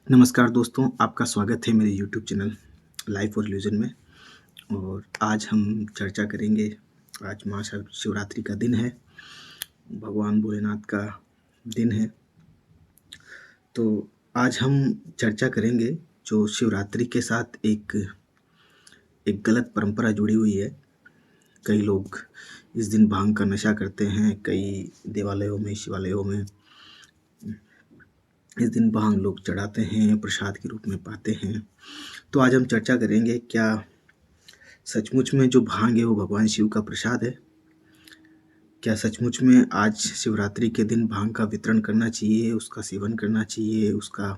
नमस्कार दोस्तों, आपका स्वागत है मेरे यूट्यूब चैनल लाइफ और इल्यूजन में। और आज हम चर्चा करेंगे। आज महाशिवरात्रि का दिन है, भगवान भोलेनाथ का दिन है। तो आज हम चर्चा करेंगे जो शिवरात्रि के साथ एक गलत परंपरा जुड़ी हुई है। कई लोग इस दिन भांग का नशा करते हैं, कई देवालयों में, शिवालयों में इस दिन भांग लोग चढ़ाते हैं, प्रसाद के रूप में पाते हैं। तो आज हम चर्चा करेंगे, क्या सचमुच में जो भांग है वो भगवान शिव का प्रसाद है? क्या सचमुच में आज शिवरात्रि के दिन भांग का वितरण करना चाहिए, उसका सेवन करना चाहिए, उसका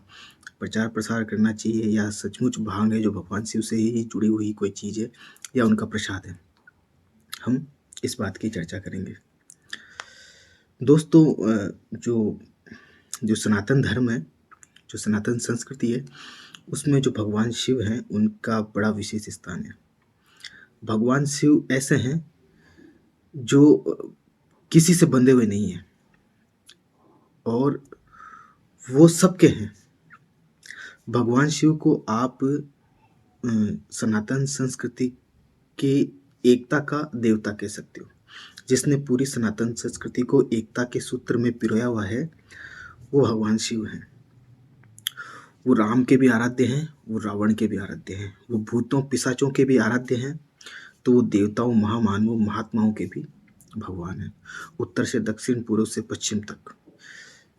प्रचार प्रसार करना चाहिए, या सचमुच भांग है जो भगवान शिव से ही जुड़ी हुई कोई चीज़ है या उनका प्रसाद है? हम इस बात की चर्चा करेंगे। दोस्तों, जो सनातन धर्म है, जो सनातन संस्कृति है, उसमें जो भगवान शिव हैं उनका बड़ा विशेष स्थान है। भगवान शिव ऐसे हैं जो किसी से बंधे हुए नहीं हैं और वो सबके हैं। भगवान शिव को आप सनातन संस्कृति की एकता का देवता कह सकते हो। जिसने पूरी सनातन संस्कृति को एकता के सूत्र में पिरोया हुआ है, वो भगवान शिव हैं। वो राम के भी आराध्य हैं, वो रावण के भी आराध्य हैं, वो भूतों पिशाचों के भी आराध्य हैं, तो वो देवताओं, महामानवों, महात्माओं के भी भगवान हैं। उत्तर से दक्षिण, पूर्व से पश्चिम तक,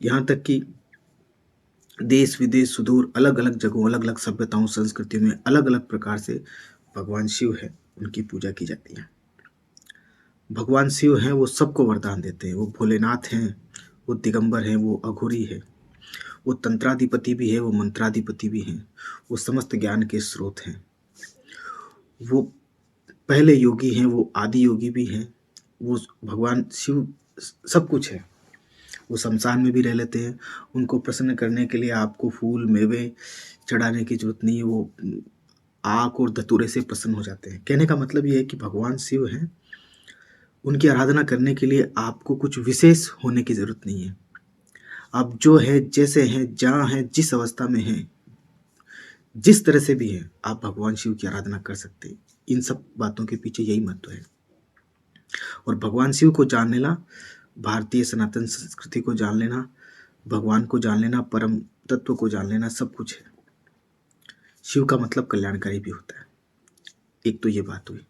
यहाँ तक कि देश विदेश, सुदूर, अलग अलग जगहों, अलग अलग सभ्यताओं, संस्कृतियों में अलग अलग प्रकार से भगवान शिव है, उनकी पूजा की जाती है। भगवान शिव हैं, वो सबको वरदान देते हैं। वो भोलेनाथ हैं, वो दिगंबर हैं, वो अघोरी है, वो तंत्राधिपति भी है, वो मंत्राधिपति भी हैं, वो समस्त ज्ञान के स्रोत हैं, वो पहले योगी हैं, वो आदि योगी भी हैं। वो भगवान शिव सब कुछ है। वो शमशान में भी रह लेते हैं। उनको प्रसन्न करने के लिए आपको फूल मेवे चढ़ाने की जरूरत नहीं है, वो आक और धतूरे से प्रसन्न हो जाते हैं। कहने का मतलब ये है कि भगवान शिव हैं, उनकी आराधना करने के लिए आपको कुछ विशेष होने की जरूरत नहीं है। आप जो है, जैसे हैं, जहाँ हैं, जिस अवस्था में हैं, जिस तरह से भी है, आप भगवान शिव की आराधना कर सकते हैं। इन सब बातों के पीछे यही महत्व है। और भगवान शिव को जान लेना, भारतीय सनातन संस्कृति को जान लेना, भगवान को जान लेना, परम तत्व को जान लेना, सब कुछ है। शिव का मतलब कल्याणकारी भी होता है। एक तो ये बात हुई।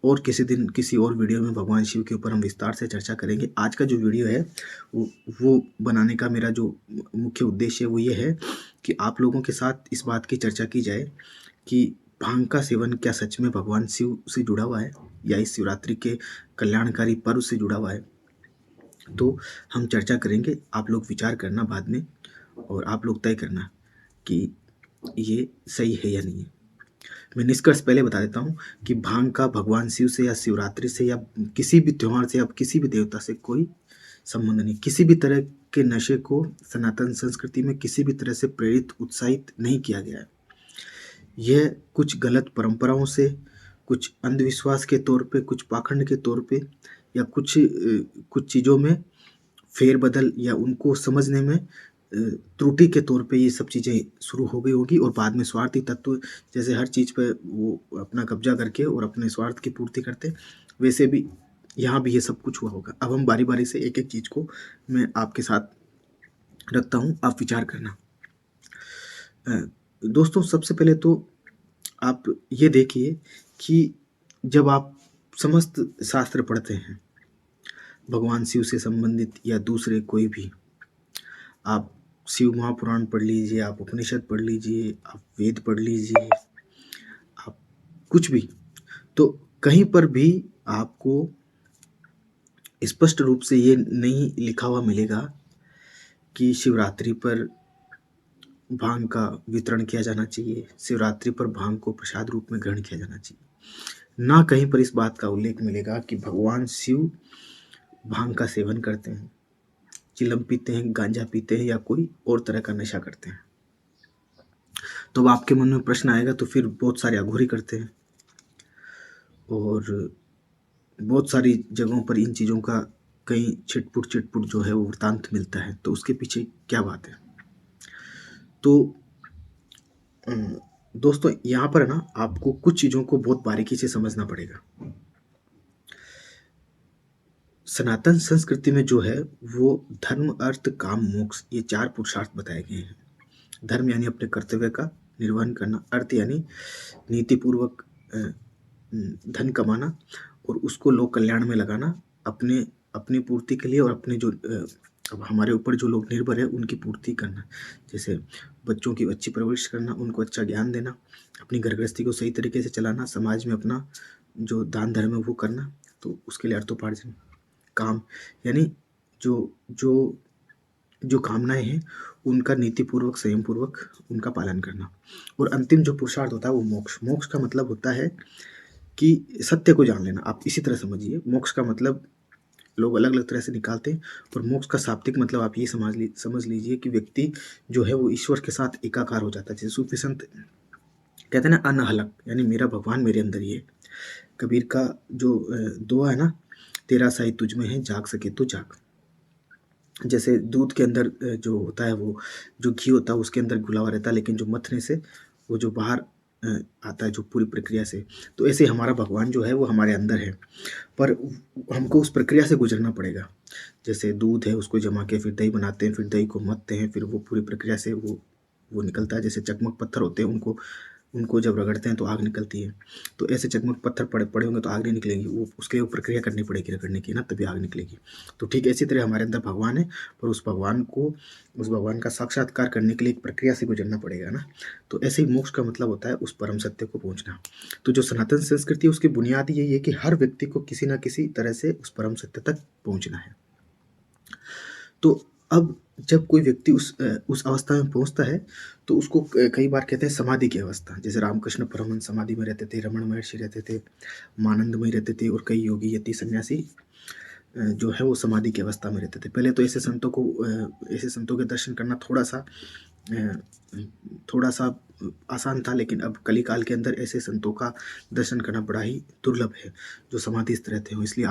और किसी दिन किसी और वीडियो में भगवान शिव के ऊपर हम विस्तार से चर्चा करेंगे। आज का जो वीडियो है वो बनाने का मेरा जो मुख्य उद्देश्य है वो ये है कि आप लोगों के साथ इस बात की चर्चा की जाए कि भांग का सेवन क्या सच में भगवान शिव से जुड़ा हुआ है या इस शिवरात्रि के कल्याणकारी पर्व से जुड़ा हुआ है। तो हम चर्चा करेंगे, आप लोग विचार करना बाद में और आप लोग तय करना कि ये सही है या नहीं है। मैं निष्कर्ष पहले बता देता हूँ कि भांग का भगवान शिव से या शिवरात्रि से या किसी भी त्यौहार से या किसी भी देवता से कोई संबंध नहीं। किसी भी तरह के नशे को सनातन संस्कृति में किसी भी तरह से प्रेरित, उत्साहित नहीं किया गया है। यह कुछ गलत परंपराओं से, कुछ अंधविश्वास के तौर पे, कुछ पाखंड के तौर पे या कुछ चीज़ों में फेरबदल या उनको समझने में त्रुटि के तौर पे ये सब चीज़ें शुरू हो गई होगी और बाद में स्वार्थी तत्व जैसे हर चीज़ पे वो अपना कब्जा करके और अपने स्वार्थ की पूर्ति करते, वैसे भी यहाँ भी ये सब कुछ हुआ होगा। अब हम बारी बारी से एक एक चीज़ को मैं आपके साथ रखता हूँ, आप विचार करना। दोस्तों, सबसे पहले तो आप ये देखिए कि जब आप समस्त शास्त्र पढ़ते हैं, भगवान शिव से संबंधित या दूसरे कोई भी, आप शिव महापुराण पढ़ लीजिए, आप उपनिषद पढ़ लीजिए, आप वेद पढ़ लीजिए, आप कुछ भी, तो कहीं पर भी आपको स्पष्ट रूप से ये नहीं लिखा हुआ मिलेगा कि शिवरात्रि पर भांग का वितरण किया जाना चाहिए, शिवरात्रि पर भांग को प्रसाद रूप में ग्रहण किया जाना चाहिए। ना कहीं पर इस बात का उल्लेख मिलेगा कि भगवान शिव भांग का सेवन करते हैं, चिलम पीते हैं, गांजा पीते हैं या कोई और तरह का नशा करते हैं। तो अब आपके मन में प्रश्न आएगा, तो फिर बहुत सारे अघोरी करते हैं और बहुत सारी जगहों पर इन चीज़ों का कहीं छिटपुट जो है वो वृतांत मिलता है। तो उसके पीछे क्या बात है? तो दोस्तों यहाँ पर ना आपको कुछ चीज़ों को बहुत बारीकी से समझना पड़ेगा। सनातन संस्कृति में जो है वो धर्म, अर्थ, काम, मोक्ष ये 4 पुरुषार्थ बताए गए हैं। धर्म यानी अपने कर्तव्य का निर्वहन करना, अर्थ यानी नीतिपूर्वक धन कमाना और उसको लोक कल्याण में लगाना, अपने अपनी पूर्ति के लिए और अपने जो अब हमारे ऊपर जो लोग निर्भर है उनकी पूर्ति करना। जैसे बच्चों की अच्छी परवरिश करना, उनको अच्छा ज्ञान देना, अपनी घर गृहस्थी को सही तरीके से चलाना, समाज में अपना जो दान धर्म है वो करना, तो उसके लिए अर्थोपार्जन। काम यानी जो जो जो कामनाएं हैं उनका नीतिपूर्वक संयमपूर्वक उनका पालन करना। और अंतिम जो पुरुषार्थ होता है वो मोक्ष। मोक्ष का मतलब होता है कि सत्य को जान लेना। आप इसी तरह समझिए, मोक्ष का मतलब लोग अलग अलग तरह से निकालते हैं, और मोक्ष का शाब्दिक मतलब आप ये समझ लीजिए कि व्यक्ति जो है वो ईश्वर के साथ एकाकार हो जाता है। जैसे सूफी संत कहते हैं ना, अनहलक यानी मेरा भगवान मेरे अंदर ही है। कबीर का जो दुआ है ना, तेरा साई तुझ में है, जाग सके तो जाग। जैसे दूध के अंदर जो होता है वो जो घी होता है उसके अंदर घुला हुआ रहता है, लेकिन जो मथने से वो जो बाहर आता है जो पूरी प्रक्रिया से, तो ऐसे हमारा भगवान जो है वो हमारे अंदर है, पर हमको उस प्रक्रिया से गुजरना पड़ेगा। जैसे दूध है उसको जमा के फिर दही बनाते हैं, फिर दही को मथते हैं, फिर वो पूरी प्रक्रिया से वो निकलता है। जैसे चकमक पत्थर होते हैं उनको उनको जब रगड़ते हैं तो आग निकलती है, तो ऐसे चकमक पत्थर पड़े पड़े होंगे तो आग नहीं निकलेगी, वो उसके लिए प्रक्रिया करनी पड़ेगी रगड़ने की ना, तभी आग निकलेगी। तो ठीक इसी तरह हमारे अंदर भगवान है, पर उस भगवान का साक्षात्कार करने के लिए एक प्रक्रिया से गुजरना पड़ेगा ना। तो ऐसे ही मोक्ष का मतलब होता है उस परम सत्य को पहुंचना। तो जो सनातन संस्कृति है उसकी बुनियाद यही है कि हर व्यक्ति को किसी न किसी तरह से उस परम सत्य तक पहुंचना है। तो अब जब कोई व्यक्ति उस अवस्था में पहुंचता है तो उसको कई बार कहते हैं समाधि की अवस्था। जैसे रामकृष्ण परमहंस समाधि में रहते थे, रमण महर्षि रहते थे, मानंदमयी रहते थे, और कई योगी यति सन्यासी जो है वो समाधि की अवस्था में रहते थे। पहले तो ऐसे संतों के दर्शन करना थोड़ा सा आसान था, लेकिन अब कलिकाल के अंदर ऐसे संतों का दर्शन करना बड़ा ही दुर्लभ है जो समाधिस्थ रहते हो। इसलिए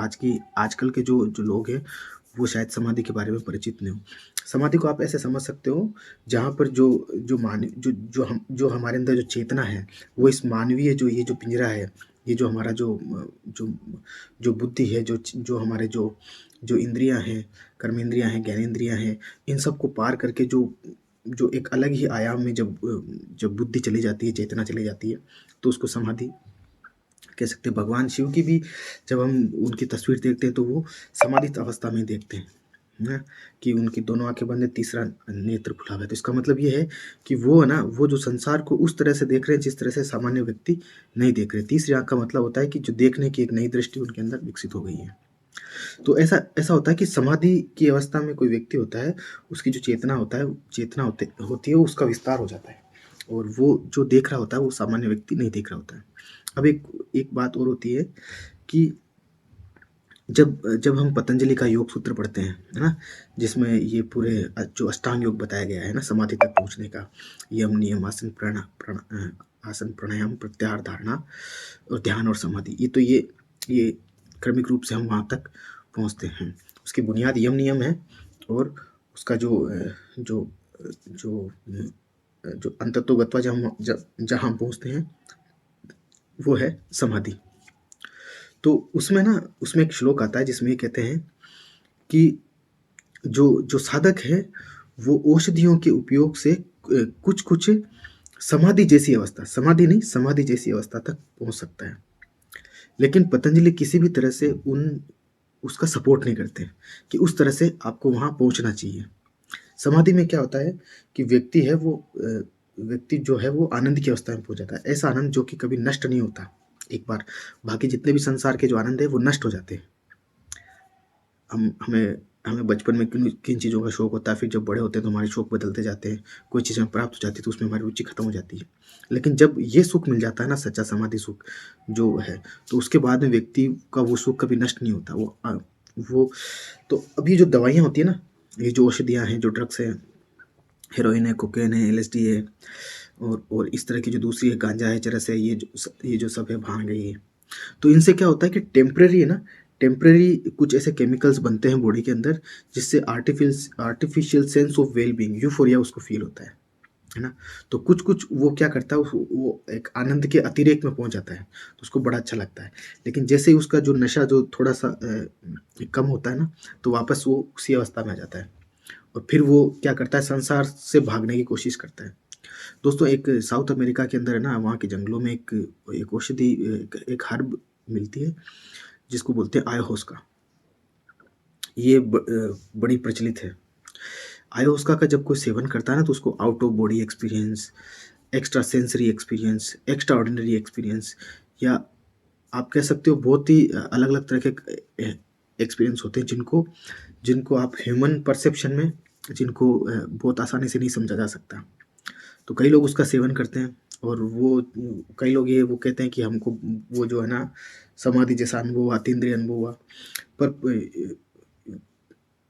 आजकल के जो लोग हैं वो शायद समाधि के बारे में परिचित नहीं हो। समाधि को आप ऐसे समझ सकते हो जहाँ पर जो हमारे अंदर जो चेतना है वो इस मानवीय ये जो पिंजरा है, ये जो हमारा जो जो बुद्धि है, जो हमारे जो इंद्रियां हैं, कर्मेंद्रियां हैं, ज्ञानेंद्रियां हैं, इन सब को पार करके जो एक अलग ही आयाम में जब बुद्धि चली जाती है, चेतना चली जाती है, तो उसको समाधि कह सकते हैं। भगवान शिव की भी जब हम उनकी तस्वीर देखते हैं तो वो समाधित अवस्था में देखते हैं ना, कि उनकी दोनों आंखें बंद है, तीसरा नेत्र खुला हुआ है। तो इसका मतलब ये है कि वो है ना, वो जो संसार को उस तरह से देख रहे हैं जिस तरह से सामान्य व्यक्ति नहीं देख रहे। तीसरी आंख का मतलब होता है कि जो देखने की एक नई दृष्टि उनके अंदर विकसित हो गई है। तो ऐसा ऐसा होता है कि समाधि की अवस्था में कोई व्यक्ति होता है, उसकी जो चेतना होती है उसका विस्तार हो जाता है, और वो जो देख रहा होता है वो सामान्य व्यक्ति नहीं देख रहा होता है। अब एक बात और होती है कि जब हम पतंजलि का योग सूत्र पढ़ते हैं, है ना, जिसमें ये पूरे जो अष्टांग योग बताया गया है ना समाधि तक पहुंचने का, यम नियम आसन प्राणायाम प्रत्याहार धारणा और ध्यान और समाधि, ये क्रमिक रूप से हम वहाँ तक पहुँचते हैं। उसकी बुनियाद यम नियम है, और उसका जो जो जो अंततोगत्वा जहाँ हम पहुँचते हैं वो है समाधि। तो उसमें एक श्लोक आता है जिसमें ये कहते हैं कि जो साधक है वो औषधियों के उपयोग से कुछ समाधि जैसी अवस्था तक पहुंच सकता है। लेकिन पतंजलि किसी भी तरह से उसका सपोर्ट नहीं करते कि उस तरह से आपको वहां पहुंचना चाहिए। समाधि में क्या होता है कि व्यक्ति जो है वो आनंद की अवस्था में पहुंच जाता है, ऐसा आनंद जो कि कभी नष्ट नहीं होता। एक बार बाकी जितने भी संसार के जो आनंद है वो नष्ट हो जाते हैं। हमें बचपन में किन चीज़ों का शौक होता है, फिर जब बड़े होते हैं तो हमारे शौक बदलते जाते हैं, कोई चीज़ हमें प्राप्त हो जाती है तो उसमें हमारी रुचि खत्म हो जाती है। लेकिन जब ये सुख मिल जाता है ना, सच्चा समाधि सुख जो है, तो उसके बाद में व्यक्ति का वो सुख कभी नष्ट नहीं होता। वो तो अभी जो दवाइयाँ होती है ना, ये जो औषधियाँ हैं, जो ड्रग्स हैं, हेरोइन है, कोकेन है, LSD है, और इस तरह की जो दूसरी है, गांजा है, चरस है, ये जो सब है, भांग है, ये तो इनसे क्या होता है कि टेम्परेरी कुछ ऐसे केमिकल्स बनते हैं बॉडी के अंदर जिससे artificial sense of well being, euphoria उसको फील होता है। है ना? तो कुछ-कुछ वो क्या करता है, वो एक आनंद के अतिरेक में पहुँच जाता है, तो उसको बड़ा अच्छा लगता है। लेकिन जैसे ही उसका जो नशा जो थोड़ा-सा कम होता है ना, तो वापस वो उसी अवस्था में आ जाता है और फिर वो क्या करता है, संसार से भागने की कोशिश करता है। दोस्तों, एक साउथ अमेरिका के अंदर है ना, वहाँ के जंगलों में एक एक औषधि, एक हर्ब मिलती है, जिसको बोलते हैं ayahuasca। ये बड़ी प्रचलित है। ayahuasca का जब कोई सेवन करता है ना, तो उसको out of body experience, extra sensory experience, extra ordinary experience, या आप कह सकते हो बहुत ही अलग-अलग तरह के एक्सपीरियंस होते हैं, जिनको जिनको आप ह्यूमन परसेप्शन में, जिनको बहुत आसानी से नहीं समझा जा सकता। तो कई लोग उसका सेवन करते हैं और वो कई लोग ये वो कहते हैं कि हमको वो जो है ना, समाधि जैसा अनुभव हुआ, अतीन्द्रिय अनुभव हुआ। पर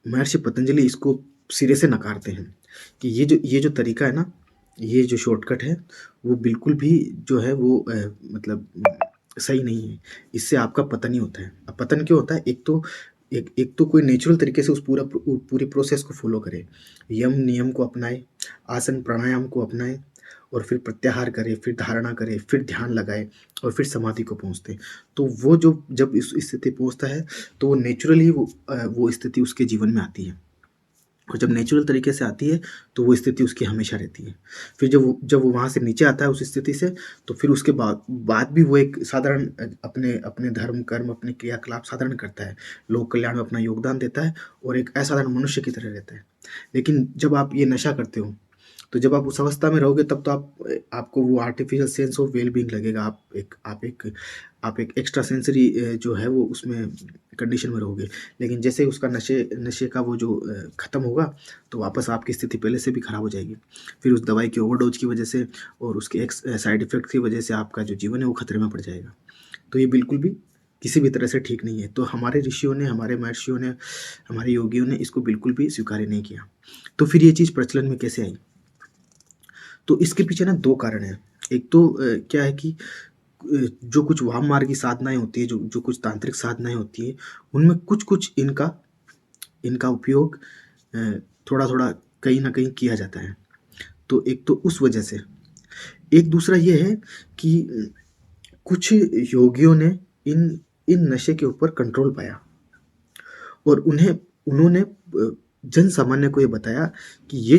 महर्षि पतंजलि इसको सिरे से नकारते हैं कि ये जो तरीका है ना, ये जो शॉर्टकट है, वो बिल्कुल भी जो है वो मतलब सही नहीं है। इससे आपका पतन ही होता है। अब पतन क्यों होता है? एक तो कोई नेचुरल तरीके से उस पूरी प्रोसेस को फ़ॉलो करे। यम नियम को अपनाए, आसन प्राणायाम को अपनाए और फिर प्रत्याहार करे, फिर धारणा करे, फिर ध्यान लगाए और फिर समाधि को पहुँचते। तो वो जो जब इस स्थिति पहुँचता है, तो वो नेचुरली वो स्थिति उसके जीवन में आती है। और जब नेचुरल तरीके से आती है, तो वो स्थिति उसकी हमेशा रहती है। फिर जब वो वहाँ से नीचे आता है उस स्थिति से, तो फिर उसके बाद भी वो एक साधारण अपने अपने धर्म, कर्म, अपने क्रियाकलाप साधारण करता है। लोक कल्याण में अपना योगदान देता है और एक असाधारण मनुष्य की तरह रहता है। लेकिन जब आप ये नशा करते हो, तो जब आप उस अवस्था में रहोगे, तब तो आपको वो artificial sense of well being लगेगा। आप एक एक्स्ट्रा सेंसरी जो है वो उसमें कंडीशन में रहोगे। लेकिन जैसे ही उसका नशे नशे का वो जो ख़त्म होगा, तो वापस आपकी स्थिति पहले से भी ख़राब हो जाएगी। फिर उस दवाई की ओवरडोज़ की वजह से और उसके साइड इफ़ेक्ट की वजह से आपका जो जीवन है वो खतरे में पड़ जाएगा। तो ये बिल्कुल भी किसी भी तरह से ठीक नहीं है। तो हमारे ऋषियों ने, हमारे महर्षियों ने, हमारे योगियों ने इसको बिल्कुल भी स्वीकार नहीं किया। तो फिर ये चीज़ प्रचलन में कैसे आई? तो इसके पीछे ना 2 कारण हैं। एक तो क्या है कि जो कुछ वाममार्गी साधनाएँ होती हैं, जो जो कुछ तांत्रिक साधनाएँ होती हैं, उनमें कुछ-कुछ इनका इनका उपयोग अ, थोड़ा-थोड़ा कहीं न कहीं किया जाता है। तो एक तो उस वजह से। एक दूसरा ये है कि कुछ योगियों ने इन इन नशे के ऊपर कंट्रोल पाया और उन्होंने जन सामान्य को ये बताया कि ये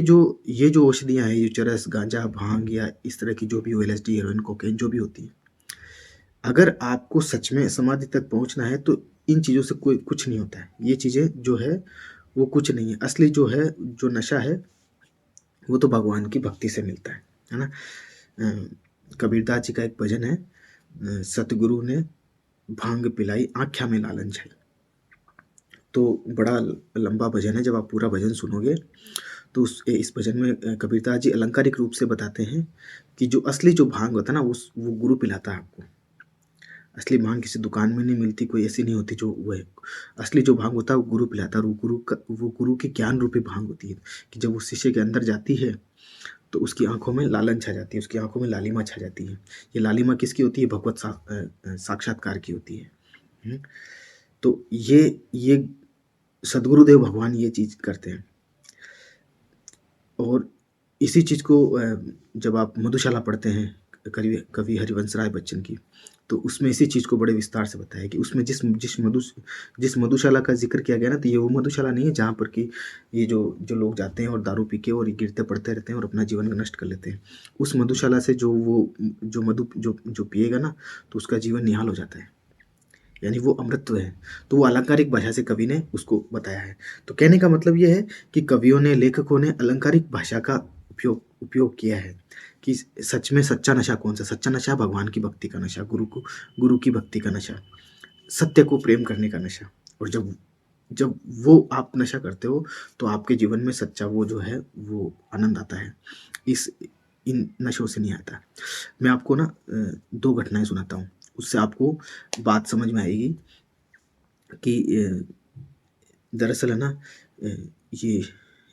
जो औषधियाँ हैं, ये चरस, गाँजा, भांग या इस तरह की जो भी एलएसडी, हेरोइन, कोकेन जो भी होती है, अगर आपको सच में समाधि तक पहुँचना है, तो इन चीज़ों से कोई कुछ नहीं होता है। ये चीज़ें जो है वो कुछ नहीं है। असली जो है, जो नशा है, वो तो भगवान की भक्ति से मिलता है ना? कबीरदास जी का एक भजन है, सतगुरु ने भांग पिलाई आँख्या में लालच छाई। तो बड़ा लंबा भजन है। जब आप पूरा भजन सुनोगे, तो इस भजन में कबीरदास जी अलंकारिक रूप से बताते हैं कि जो असली जो भांग होता है ना, वो गुरु पिलाता है आपको। असली भांग किसी दुकान में नहीं मिलती, कोई ऐसी नहीं होती जो वो है। असली जो भांग होता है वो गुरु पिलाता है और वो गुरु की ज्ञान रूपी भांग होती है कि जब वो शिष्य के अंदर जाती है, तो उसकी आँखों में लालन छा जाती है, उसकी आँखों में लालिमा छा जाती है। ये लालिमा किसकी होती है? भगवत साक्षात्कार की होती है। हुँ। तो ये सद्गुरुदेव भगवान ये चीज़ करते हैं। और इसी चीज़ को जब आप मधुशाला पढ़ते हैं, कवि कवि हरिवंश राय बच्चन की, तो उसमें इसी चीज़ को बड़े विस्तार से बताया कि उसमें जिस मधुशाला का ज़िक्र किया गया ना, तो ये वो मधुशाला नहीं है जहाँ पर कि ये जो लोग जाते हैं और दारू पी के और ये गिरते पड़ते रहते हैं और अपना जीवन नष्ट कर लेते हैं। उस मधुशाला से जो मधु जो पिएगा ना, तो उसका जीवन निहाल हो जाता है। यानी वो अमृतत्व है। तो वो अलंकारिक भाषा से कवि ने उसको बताया है। तो कहने का मतलब ये है कि कवियों ने, लेखकों ने अलंकारिक भाषा का उपयोग किया है कि सच में सच्चा नशा कौन-सा? सच्चा नशा भगवान की भक्ति का नशा, गुरु की भक्ति का नशा, सत्य को प्रेम करने का नशा। और जब जब वो आप नशा करते हो, तो आपके जीवन में सच्चा वो जो है, वो आनंद आता है। इस इन नशों से नहीं आता। मैं आपको ना 2 घटनाएँ सुनाता हूँ, उससे आपको बात समझ में आएगी कि दरअसल है ना, ये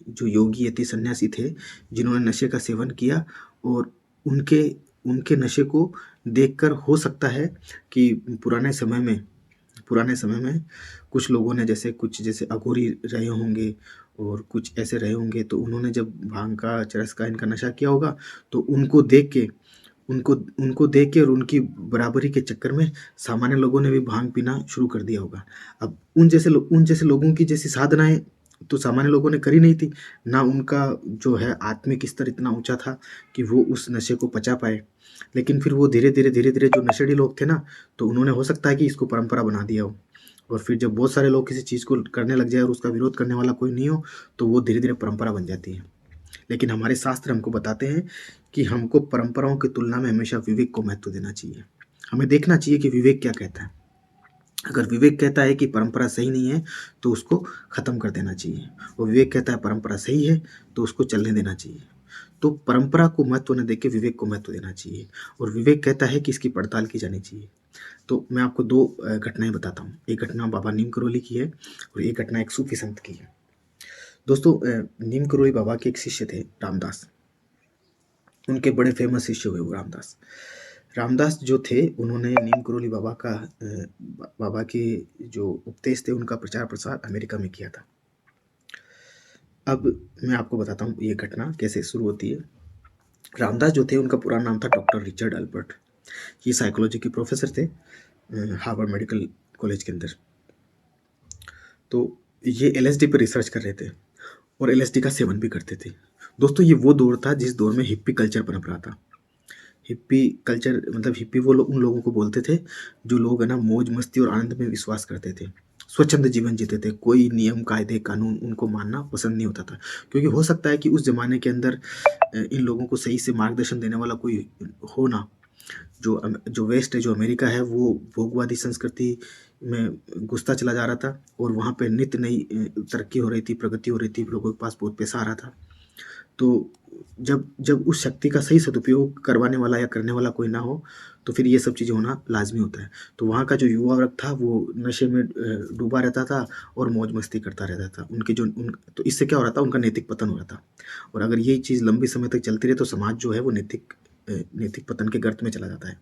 जो योगी यति सन्यासी थे, जिन्होंने नशे का सेवन किया और उनके उनके नशे को देखकर हो सकता है कि पुराने समय में कुछ लोगों ने जैसे अघोरी रहे होंगे और कुछ ऐसे रहे होंगे, तो उन्होंने जब भांग का, चरस का, इनका नशा किया होगा, तो उनको देख के और उनकी बराबरी के चक्कर में सामान्य लोगों ने भी भांग पीना शुरू कर दिया होगा। अब उन जैसे लोगों की जैसी साधनाएँ तो सामान्य लोगों ने करी नहीं थी। ना उनका जो है आत्मिक स्तर इतना ऊँचा था कि वो उस नशे को पचा पाए। लेकिन फिर वो धीरे-धीरे जो नशेड़ी लोग थे ना, तो उन्होंने हो सकता है कि इसको परंपरा बना दिया हो। और फिर जब बहुत सारे लोग किसी चीज़ को करने लग जाए और उसका विरोध करने वाला कोई नहीं हो, तो वो धीरे-धीरे परंपरा बन जाती है। लेकिन हमारे शास्त्र हमको बताते हैं कि हमको परंपराओं की तुलना में हमेशा विवेक को महत्व देना चाहिए। हमें देखना चाहिए कि विवेक क्या कहता है। अगर विवेक कहता है कि परंपरा सही नहीं है, तो उसको ख़त्म कर देना चाहिए, और विवेक कहता है परंपरा सही है, तो उसको चलने देना चाहिए। तो परंपरा को महत्व न देके विवेक को महत्व देना चाहिए, और विवेक कहता है कि इसकी पड़ताल की जानी चाहिए। तो मैं आपको 2 घटनाएँ बताता हूँ। एक घटना बाबा नीम करोली की है और एक घटना एक सूफी संत की है। दोस्तों, नीम करोली बाबा के एक शिष्य थे रामदास। उनके बड़े फेमस शिष्य हुए वो रामदास। रामदास जो थे, उन्होंने नीम करोली बाबा के जो उपदेश थे उनका प्रचार प्रसार अमेरिका में किया था। अब मैं आपको बताता हूँ ये घटना कैसे शुरू होती है। रामदास जो थे, उनका पूरा नाम था डॉक्टर रिचर्ड अल्बर्ट। ये साइकोलॉजी के प्रोफेसर थे हार्वर्ड मेडिकल कॉलेज के अंदर। तो ये LSD पर रिसर्च कर रहे थे और LSD का सेवन भी करते थे। दोस्तों, ये वो दौर था जिस दौर में हिप्पी कल्चर पनप रहा था। हिप्पी कल्चर मतलब हिप्पी वो लोग उन लोगों को बोलते थे जो लोग है ना मौज मस्ती और आनंद में विश्वास करते थे, स्वच्छंद जीवन जीते थे, कोई नियम कायदे कानून उनको मानना पसंद नहीं होता था। क्योंकि हो सकता है कि उस जमाने के अंदर इन लोगों को सही से मार्गदर्शन देने वाला कोई हो ना। जो वेस्ट है, जो अमेरिका है, वो भोगवादी संस्कृति में घुसता चला जा रहा था, और वहाँ पे नित्य नई तरक्की हो रही थी, प्रगति हो रही थी, लोगों के पास बहुत पैसा आ रहा था। तो जब जब उस शक्ति का सही सदुपयोग करवाने वाला या करने वाला कोई ना हो, तो फिर ये सब चीज़ें होना लाज़मी होता है। तो वहाँ का जो युवा वर्ग था, वो नशे में डूबा रहता था और मौज मस्ती करता रहता था। तो इससे क्या हो रहा था, उनका नैतिक पतन हो रहा था। और अगर यही चीज़ लंबी समय तक चलती रहे, तो समाज जो है वो नैतिक पतन के गर्त में चला जाता है।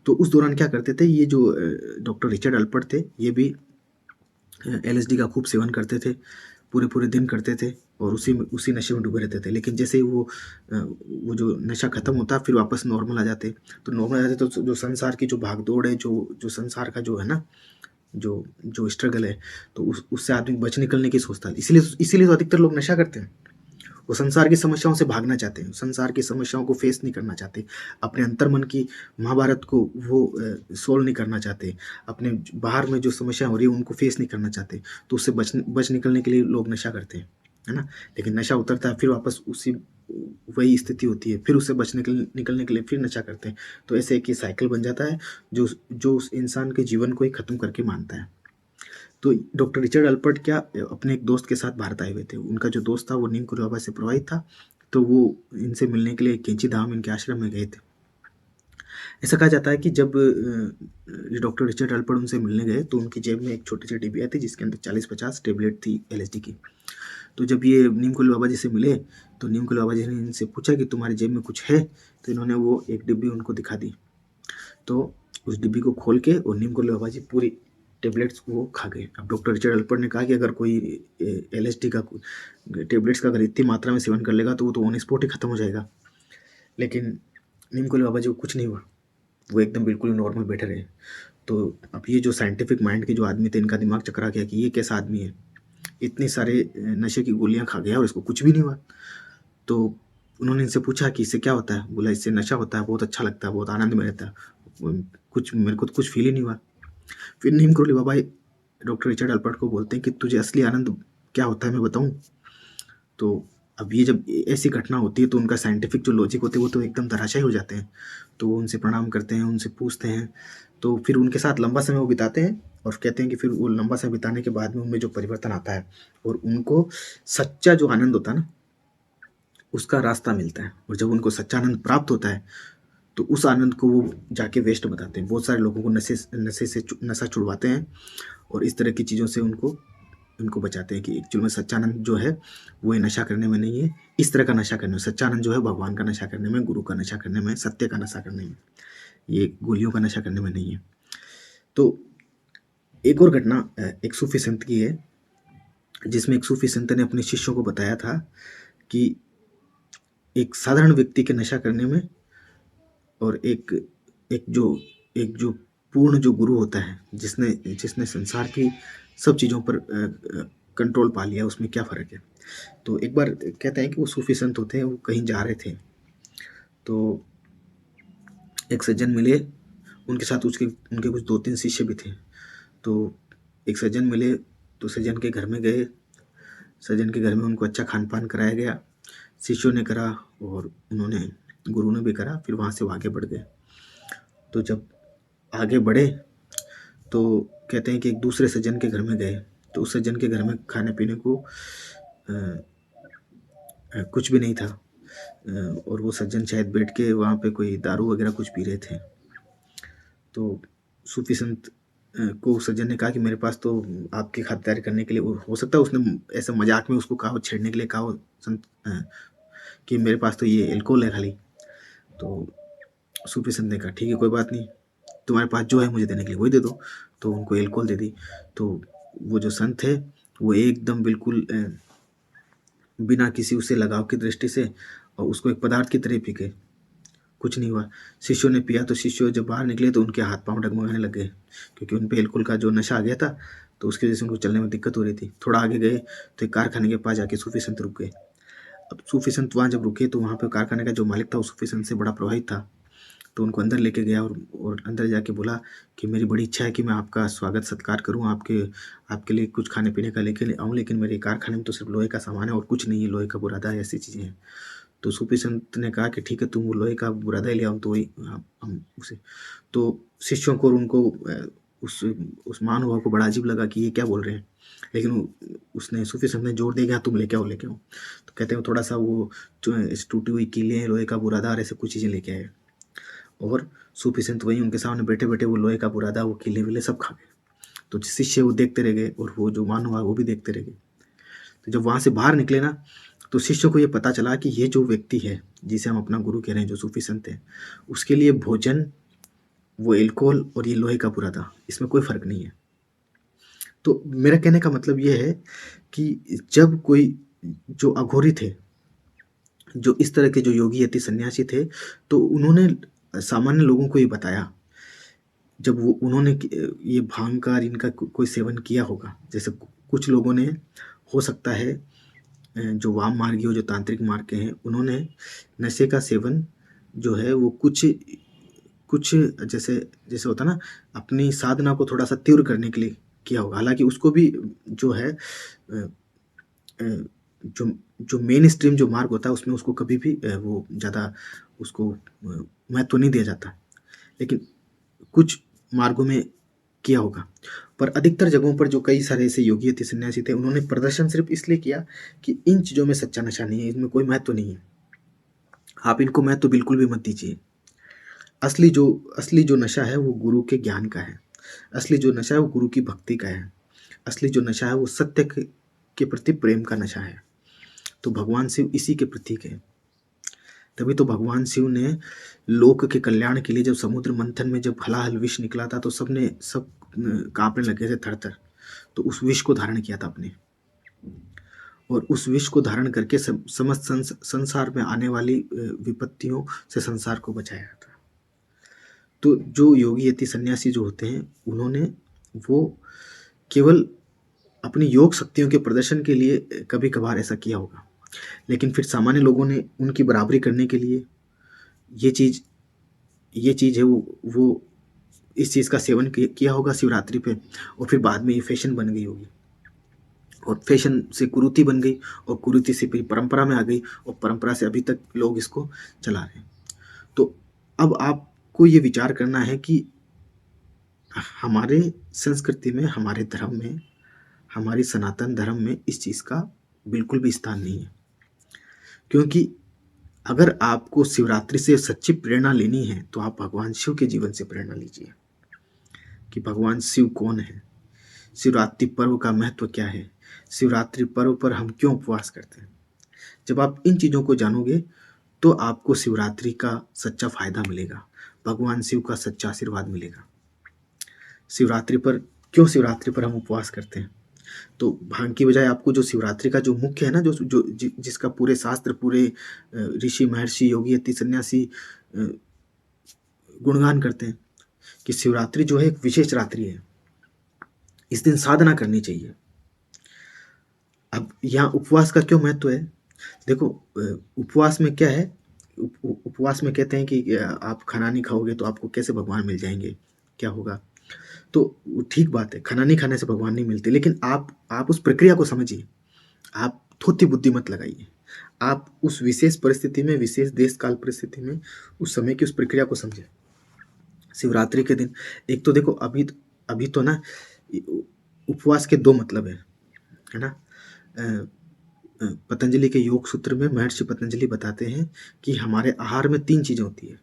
तो उस दौरान क्या करते थे, ये जो डॉक्टर रिचर्ड अल्पर्ट थे, ये भी LSD का खूब सेवन करते थे, पूरे दिन करते थे, और उसी नशे में डूबे रहते थे। लेकिन जैसे ही वो जो नशा खत्म होता, फिर वापस नॉर्मल आ जाते। तो नॉर्मल आ जाते तो जो संसार की जो भाग-दौड़ है, जो संसार का जो है ना, जो स्ट्रगल है, तो उससे आदमी बच निकलने की सोचता है। इसीलिए तो अधिकतर लोग नशा करते हैं। वो संसार की समस्याओं से भागना चाहते हैं, संसार की समस्याओं को फेस नहीं करना चाहते, अपने अंतर्मन की महाभारत को वो सोल्व नहीं करना चाहते, अपने बाहर में जो समस्या हो रही है उनको फेस नहीं करना चाहते। तो उससे बच निकलने के लिए लोग नशा करते हैं, है ना। लेकिन नशा उतरता है, फिर वापस वही स्थिति होती है, फिर उससे निकलने के लिए फिर नशा करते हैं। तो ऐसे एक ये साइकिल बन जाता है जो उस इंसान के जीवन को ही खत्म करके मानता है। तो डॉक्टर रिचर्ड अल्पर्ट क्या अपने एक दोस्त के साथ भारत आए हुए थे। उनका जो दोस्त था वो नीम करोली बाबा से प्रभावित था, तो वो इनसे मिलने के लिए कैंची धाम इनके आश्रम में गए थे। ऐसा कहा जाता है कि जब ये डॉक्टर रिचर्ड अल्पर्ट उनसे मिलने गए, तो उनकी जेब में एक छोटी सी डिब्बिया थी जिसके अंदर 40-50 टेबलेट थी LSD की। तो जब ये नीम करोली बाबा जी से मिले, तो नीम करोली बाबा जी ने इनसे पूछा कि तुम्हारी जेब में कुछ है, तो इन्होंने वो एक डिब्बी उनको दिखा दी। तो उस डिब्बी को खोल के और नीम करोली बाबा जी पूरी टेबलेट्स वो खा गए। अब डॉक्टर रिचर्ड अल्पर्ट ने कहा कि अगर कोई LSD का टेबलेट्स का अगर इतनी मात्रा में सेवन कर लेगा, तो वो तो ऑन स्पॉट ही खत्म हो जाएगा। लेकिन नीम करोली बाबा जी को कुछ नहीं हुआ, वो एकदम बिल्कुल नॉर्मल बैठे रहे। तो अब ये जो साइंटिफिक माइंड के जो आदमी थे, इनका दिमाग चकरा गया कि ये कैसा आदमी है, इतनी सारे नशे की गोलियां खा गया और इसको कुछ भी नहीं हुआ। तो उन्होंने इनसे पूछा कि इससे क्या होता है। बोला, इससे नशा होता है, बहुत अच्छा लगता है, बहुत आनंद में रहता है, मेरे को तो कुछ फील ही नहीं हुआ। फिर नीम करोली बाबा डॉक्टर रिचर्ड अल्पर्ट को बोलते हैं कि तुझे असली आनंद क्या होता है मैं बताऊं। तो अब ये जब ऐसी घटना होती है, तो उनका साइंटिफिक जो लॉजिक होते हैं वो तो एकदम धराशायी हो जाते हैं। तो वो उनसे प्रणाम करते हैं, उनसे पूछते हैं, तो फिर उनके साथ लंबा समय वो बिताते हैं, और कहते हैं कि फिर वो लंबा समय बिताने के बाद में उनमें जो परिवर्तन आता है, और उनको सच्चा जो आनंद होता है ना, उसका रास्ता मिलता है। और जब उनको सच्चा आनंद प्राप्त होता है, तो उस आनंद को वो जाके वेस्ट बताते हैं। बहुत सारे लोगों को नशा छुड़वाते हैं, और इस तरह की चीज़ों से उनको बचाते हैं कि एक्चुअल में सच्चा आनंद जो है वो ये नशा करने में नहीं है, इस तरह का नशा करने में। सच्चा आनंद जो है भगवान का नशा करने में, गुरु का नशा करने में, सत्य का नशा करने में, ये गोलियों का नशा करने में नहीं है। तो एक और घटना एक सूफी संत की है, जिसमें एक सूफी संत ने अपने शिष्यों को बताया था कि एक साधारण व्यक्ति के नशा करने में और एक जो पूर्ण जो गुरु होता है, जिसने जिसने संसार की सब चीज़ों पर कंट्रोल पा लिया, उसमें क्या फ़र्क है। तो एक बार कहते हैं कि वो सूफी संत होते हैं, वो कहीं जा रहे थे, तो एक सज्जन मिले, उनके साथ उनके कुछ 2-3 शिष्य भी थे। तो एक सज्जन मिले, तो सज्जन के घर में गए, सज्जन के घर में उनको अच्छा खान पान कराया गया, शिष्यों ने करा और उन्होंने गुरु ने भी करा। फिर वहाँ से वो आगे बढ़ गए। तो जब आगे बढ़े तो कहते हैं कि एक दूसरे सज्जन के घर में गए, तो उस सज्जन के घर में खाने पीने को कुछ भी नहीं था, और वो सज्जन शायद बैठ के वहाँ पे कोई दारू वगैरह कुछ पी रहे थे। तो सूफी संत को सज्जन ने कहा कि मेरे पास तो आपकी खातिरदारी करने के लिए, हो सकता है उसने ऐसे मजाक में उसको कहा, छेड़ने के लिए कहा संत कि मेरे पास तो ये एल्कोहल है खाली। तो सूफी संत ने कहा ठीक है, कोई बात नहीं, तुम्हारे पास जो है मुझे देने के लिए वही दे दो। तो उनको एल्कोहल दे दी। तो वो जो संत है वो एकदम बिल्कुल बिना किसी उससे लगाव की दृष्टि से और उसको एक पदार्थ की तरह पी गए, कुछ नहीं हुआ। शिष्यों ने पिया, तो शिष्यों जब बाहर निकले तो उनके हाथ पांव डगमगाने लग गए, क्योंकि उन पे एल्कोहल का जो नशा आ गया था, तो उसकी वजह से उनको चलने में दिक्कत हो रही थी। थोड़ा आगे गए तो एक कारखाने के पास जाके सूफी संत रुक गए। अब सूफी संत वहाँ जब रुके तो वहाँ पे कारखाने का जो मालिक था वो सूफी संत से बड़ा प्रभावित था। तो उनको अंदर लेके गया और अंदर जाके बोला कि मेरी बड़ी इच्छा है कि मैं आपका स्वागत सत्कार करूं, आपके लिए कुछ खाने पीने का लेके आऊँ, लेकिन मेरे कारखाने में तो सिर्फ लोहे का सामान है और कुछ नहीं है, लोहे का बुरादा है, ऐसी चीज़ें हैं। तो सूफी संत ने कहा कि ठीक है, तुम वो लोहे का बुरादा ही ले आओ, तो वही हम उसे। तो शिष्यों को और उनको उस महानुभाव को बड़ा अजीब लगा कि ये क्या बोल रहे हैं, लेकिन उसने सूफी संत ने जोर दिया कि हाँ तुम लेके आओ लेके आओ। तो कहते हैं थोड़ा सा वो टूटी हुई कीलें, लोहे का बुरादा, ऐसे कुछ चीज़ें लेके आए और सूफी संत वहीं उनके सामने बैठे बैठे वो लोहे का बुरादा, वो कीले विले सब खा गए। तो शिष्य वो देखते रह गए और वो जो महानुभाव वो भी देखते रह गए। तो जब वहाँ से बाहर निकले ना, तो शिष्य को ये पता चला कि ये जो व्यक्ति है जिसे हम अपना गुरु कह रहे हैं, जो सूफी संत है, उसके लिए भोजन, वो एल्कोहल और ये लोहे का बुरादा, इसमें कोई फर्क नहीं है। तो मेरा कहने का मतलब ये है कि जब कोई जो अघोरी थे, जो इस तरह के जो योगी यति सन्यासी थे, तो उन्होंने सामान्य लोगों को ये बताया, जब वो उन्होंने ये भांग का इनका कोई सेवन किया होगा, जैसे कुछ लोगों ने, हो सकता है जो वाम मार्गी हो, जो तांत्रिक मार्ग के हैं, उन्होंने नशे का सेवन जो है वो कुछ कुछ जैसे जैसे होता ना, अपनी साधना को थोड़ा सा तीव्र करने के लिए किया होगा। हालांकि उसको भी जो है जो जो मेन स्ट्रीम जो मार्ग होता है उसमें उसको कभी भी वो ज़्यादा उसको महत्व नहीं दिया जाता, लेकिन कुछ मार्गों में किया होगा। पर अधिकतर जगहों पर जो कई सारे ऐसे योगी थे, सन्यासी थे, उन्होंने प्रदर्शन सिर्फ इसलिए किया कि इन चीज़ों में सच्चा नशा नहीं है, इसमें कोई महत्व नहीं है, आप इनको महत्व बिल्कुल भी मत दीजिए। असली जो नशा है वो गुरु के ज्ञान का है, असली जो नशा है वो गुरु की भक्ति का है, असली जो नशा है वो सत्य के प्रति प्रेम का नशा है। तो भगवान शिव इसी के प्रतीक है। तभी तो भगवान शिव ने लोक के कल्याण के लिए जब समुद्र मंथन में जब हलाहल विष निकला था, तो सब कांपने लगे थे थर थर। तो उस विष को धारण किया था अपने, और उस विष को धारण करके समस्त संसार में आने वाली विपत्तियों से संसार को बचाया था। तो जो योगी यति सन्यासी जो होते हैं, उन्होंने वो केवल अपनी योग शक्तियों के प्रदर्शन के लिए कभी कभार ऐसा किया होगा, लेकिन फिर सामान्य लोगों ने उनकी बराबरी करने के लिए ये चीज़ है वो इस चीज़ का सेवन किया होगा शिवरात्रि पे, और फिर बाद में ये फैशन बन गई होगी, और फैशन से कुरीति बन गई, और कुरीति से फिर परंपरा में आ गई, और परंपरा से अभी तक लोग इसको चला रहे हैं। तो अब आपको ये विचार करना है कि हमारे संस्कृति में, हमारे धर्म में, हमारी सनातन धर्म में इस चीज़ का बिल्कुल भी स्थान नहीं है। क्योंकि अगर आपको शिवरात्रि से सच्ची प्रेरणा लेनी है तो आप भगवान शिव के जीवन से प्रेरणा लीजिए कि भगवान शिव कौन है, शिवरात्रि पर्व का महत्व क्या है, शिवरात्रि पर्व पर हम क्यों उपवास करते हैं। जब आप इन चीज़ों को जानोगे तो आपको शिवरात्रि का सच्चा फायदा मिलेगा, भगवान शिव का सच्चा आशीर्वाद मिलेगा। शिवरात्रि पर हम उपवास करते हैं, तो भांग की बजाय आपको जो शिवरात्रि का जो मुख्य है ना, जिसका पूरे शास्त्र, पूरे ऋषि, महर्षि, योगी, यति, सन्यासी अ, गुणगान करते हैं कि शिवरात्रि जो है एक विशेष रात्रि है। इस दिन साधना करनी चाहिए। अब यहाँ उपवास का क्यों महत्व है? देखो, उपवास में क्या है, उपवास में कहते हैं कि आप खाना नहीं खाओगे तो आपको कैसे भगवान मिल जाएंगे, क्या होगा? तो ठीक बात है, खाना नहीं खाने से भगवान नहीं मिलते, लेकिन आप उस प्रक्रिया को समझिए। आप थोथी बुद्धि मत लगाइए। आप उस विशेष परिस्थिति में, विशेष देश काल परिस्थिति में, उस समय की उस प्रक्रिया को समझें। शिवरात्रि के दिन एक तो देखो, अभी तो ना उपवास के दो मतलब है ना। पतंजलि के योग सूत्र में महर्षि पतंजलि बताते हैं कि हमारे आहार में 3 चीज़ें होती है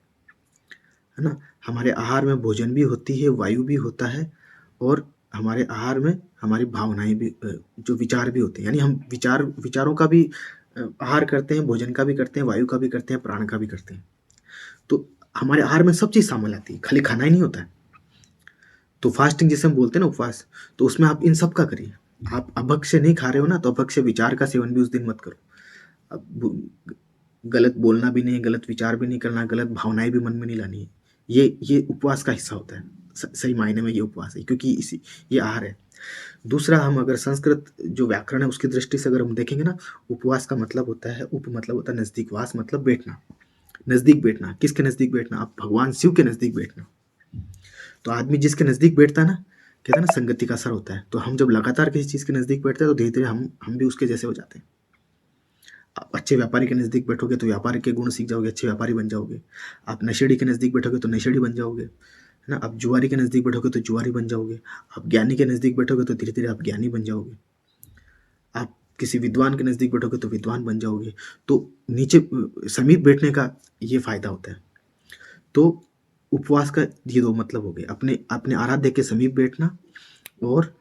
ना। हमारे आहार में भोजन भी होती है, वायु भी होता है, और हमारे आहार में हमारी भावनाएं भी, जो विचार भी होते हैं। यानी हम विचारों का भी आहार करते हैं, भोजन का भी करते हैं, वायु का भी करते हैं, प्राण का भी करते हैं। तो हमारे आहार में सब चीज़ शामिल आती है, खाली खाना ही नहीं होता है। तो फास्टिंग जिसे हम बोलते हैं ना, उपवास, तो उसमें आप इन सब का करिए। आप अभक्ष्य नहीं खा रहे हो ना, तो अभक्ष्य विचार का सेवन भी उस दिन मत करो। अब गलत बोलना भी नहीं, गलत विचार भी नहीं करना, गलत भावनाएं भी मन में नहीं लानी है। ये उपवास का हिस्सा होता है। सही मायने में ये उपवास है, क्योंकि ये आहार है। दूसरा, हम अगर संस्कृत जो व्याकरण है उसकी दृष्टि से अगर हम देखेंगे ना, उपवास का मतलब होता है, उप मतलब होता है नजदीक, वास मतलब बैठना, नजदीक बैठना। किसके नजदीक बैठना? आप भगवान शिव के नजदीक बैठना। तो आदमी जिसके नजदीक बैठता है ना, कहता है ना, संगति का असर होता है। तो हम जब लगातार किसी चीज के नजदीक बैठते हैं तो धीरे धीरे हम भी उसके जैसे हो जाते हैं। आप अच्छे व्यापारी के नज़दीक बैठोगे तो व्यापार के गुण सीख जाओगे, अच्छे व्यापारी बन जाओगे। आप नशेड़ी के नज़दीक बैठोगे तो नशेड़ी बन जाओगे, है ना। आप जुआरी के नज़दीक बैठोगे तो जुआरी बन जाओगे। आप ज्ञानी के नज़दीक बैठोगे तो धीरे धीरे आप ज्ञानी बन जाओगे। आप किसी विद्वान के नज़दीक बैठोगे तो विद्वान बन जाओगे। तो नीचे समीप बैठने का ये फायदा होता है। तो उपवास का ये दो मतलब हो गए, अपने अपने आराध्य के समीप बैठना, और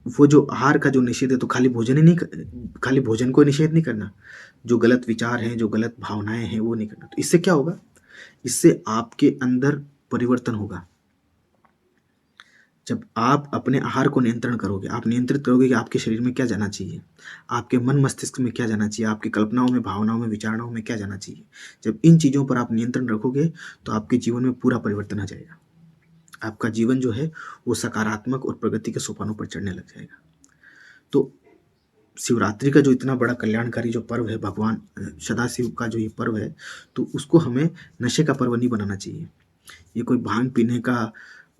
वो जो आहार का जो निषेध है, तो खाली भोजन ही नहीं, खाली भोजन को निषेध नहीं करना, जो गलत विचार हैं, जो गलत भावनाएं हैं, वो नहीं करना। तो इससे क्या होगा? इससे आपके अंदर परिवर्तन होगा। जब आप अपने आहार को नियंत्रण करोगे, आप नियंत्रित करोगे कि आपके शरीर में क्या जाना चाहिए, आपके मन मस्तिष्क में क्या जाना चाहिए, आपकी कल्पनाओं में, भावनाओं में, विचारणाओं में क्या जाना चाहिए। जब इन चीज़ों पर आप नियंत्रण रखोगे तो आपके जीवन में पूरा परिवर्तन आ जाएगा। आपका जीवन जो है वो सकारात्मक और प्रगति के सोपानों पर चढ़ने लग जाएगा। तो शिवरात्रि का जो इतना बड़ा कल्याणकारी जो पर्व है, भगवान सदाशिव का जो ये पर्व है, तो उसको हमें नशे का पर्व नहीं बनाना चाहिए। ये कोई भांग पीने का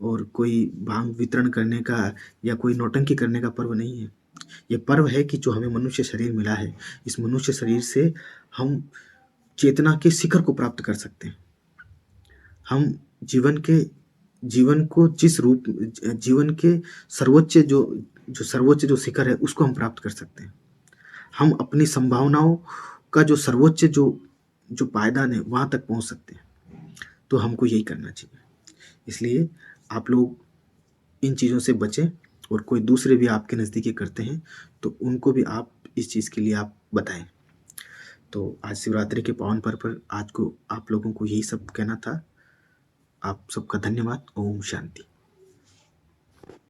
और कोई भांग वितरण करने का या कोई नौटंकी करने का पर्व नहीं है। ये पर्व है कि जो हमें मनुष्य शरीर मिला है, इस मनुष्य शरीर से हम चेतना के शिखर को प्राप्त कर सकते हैं। हम जीवन को जिस रूप, जीवन के सर्वोच्च जो शिखर है उसको हम प्राप्त कर सकते हैं। हम अपनी संभावनाओं का जो सर्वोच्च जो पायदान है वहाँ तक पहुँच सकते हैं। तो हमको यही करना चाहिए। इसलिए आप लोग इन चीज़ों से बचें, और कोई दूसरे भी आपके नज़दीकी करते हैं तो उनको भी आप इस चीज़ के लिए आप बताएं। तो आज शिवरात्रि के पावन पर्व पर आज को आप लोगों को यही सब कहना था। आप सबका धन्यवाद। ओम शांति।